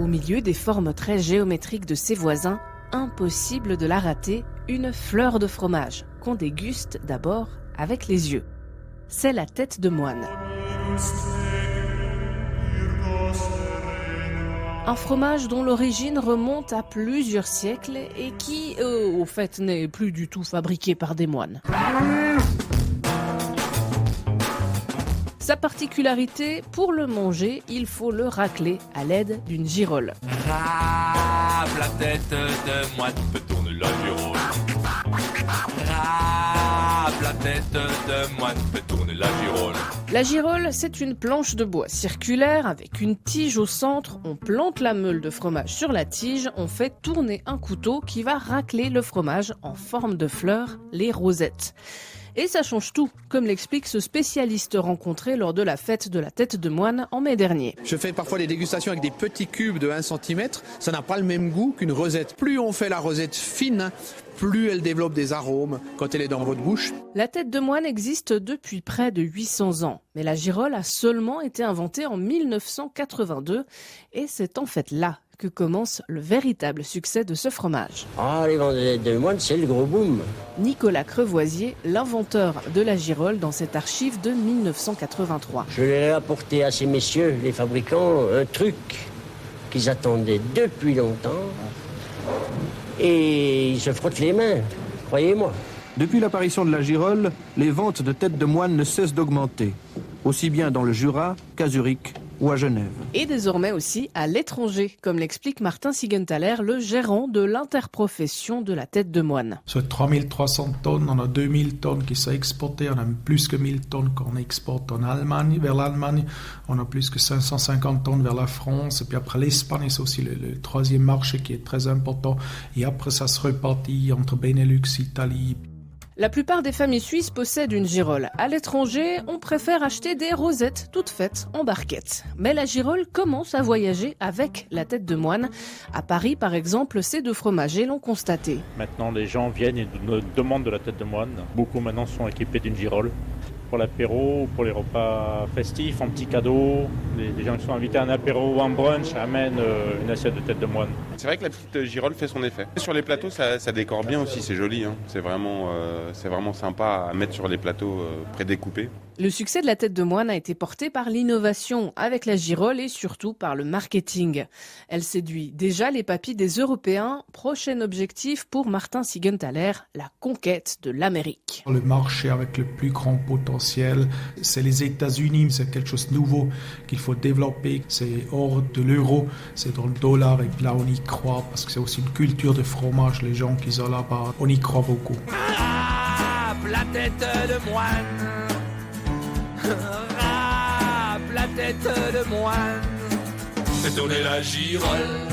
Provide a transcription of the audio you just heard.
Au milieu des formes très géométriques de ses voisins, impossible de la rater, une fleur de fromage qu'on déguste d'abord avec les yeux. C'est la tête de moine. Un fromage dont l'origine remonte à plusieurs siècles et qui, au fait, n'est plus du tout fabriqué par des moines. Sa particularité, pour le manger, il faut le racler à l'aide d'une girole. Râpe la tête de moine, peut tourner la girole. Râpe la tête de moine, peut tourner la girole. La girole, c'est une planche de bois circulaire avec une tige au centre. On plante la meule de fromage sur la tige, on fait tourner un couteau qui va racler le fromage en forme de fleurs, les rosettes. Et ça change tout, comme l'explique ce spécialiste rencontré lors de la fête de la tête de moine en mai dernier. Je fais parfois des dégustations avec des petits cubes de 1 cm. Ça n'a pas le même goût qu'une rosette. Plus on fait la rosette fine, plus elle développe des arômes quand elle est dans votre bouche. La tête de moine existe depuis près de 800 ans. Mais la girole a seulement été inventée en 1982. Et c'est en fait là que commence le véritable succès de ce fromage. Ah, les vendettes de moine, c'est le gros boom. Nicolas Crevoisier, l'inventeur de la girole dans cette archive de 1983. Je l'ai apporté à ces messieurs, les fabricants, un truc qu'ils attendaient depuis longtemps. Et ils se frottent les mains, croyez-moi. Depuis l'apparition de la girole, les ventes de têtes de moine ne cessent d'augmenter, aussi bien dans le Jura qu'à Zurich ou à Genève. Et désormais aussi à l'étranger, comme l'explique Martin Siegenthaler, le gérant de l'interprofession de la tête de moine. Sur 3300 tonnes, on a 2000 tonnes qui sont exportées, on a plus que 1000 tonnes qu'on exporte en Allemagne, vers l'Allemagne, on a plus que 550 tonnes vers la France, et puis après l'Espagne, c'est aussi le troisième marché qui est très important, et après ça se repartit entre Benelux, Italie. La plupart des familles suisses possèdent une girole. À l'étranger, on préfère acheter des rosettes toutes faites en barquette. Mais la girole commence à voyager avec la tête de moine. À Paris, par exemple, ces deux fromagers l'ont constaté. Maintenant, les gens viennent et nous demandent de la tête de moine. Beaucoup maintenant sont équipés d'une girole. Pour l'apéro, pour les repas festifs, en petits cadeaux. Les gens qui sont invités à un apéro ou un brunch amènent une assiette de tête de moine. C'est vrai que la petite girole fait son effet. Sur les plateaux, ça décore bien aussi, c'est joli. Hein. C'est vraiment sympa à mettre sur les plateaux prédécoupés. Le succès de la tête de moine a été porté par l'innovation avec la girole et surtout par le marketing. Elle séduit déjà les papis des Européens. Prochain objectif pour Martin Siegenthaler, la conquête de l'Amérique. Le marché avec le plus grand potentiel, c'est les États-Unis, c'est quelque chose de nouveau qu'il faut développer. C'est hors de l'euro, c'est dans le dollar et là on y croit parce que c'est aussi une culture de fromage. Les gens qui sont là-bas, on y croit beaucoup. La tête de moine. Râpe la tête de moine. Fais tourner la girole.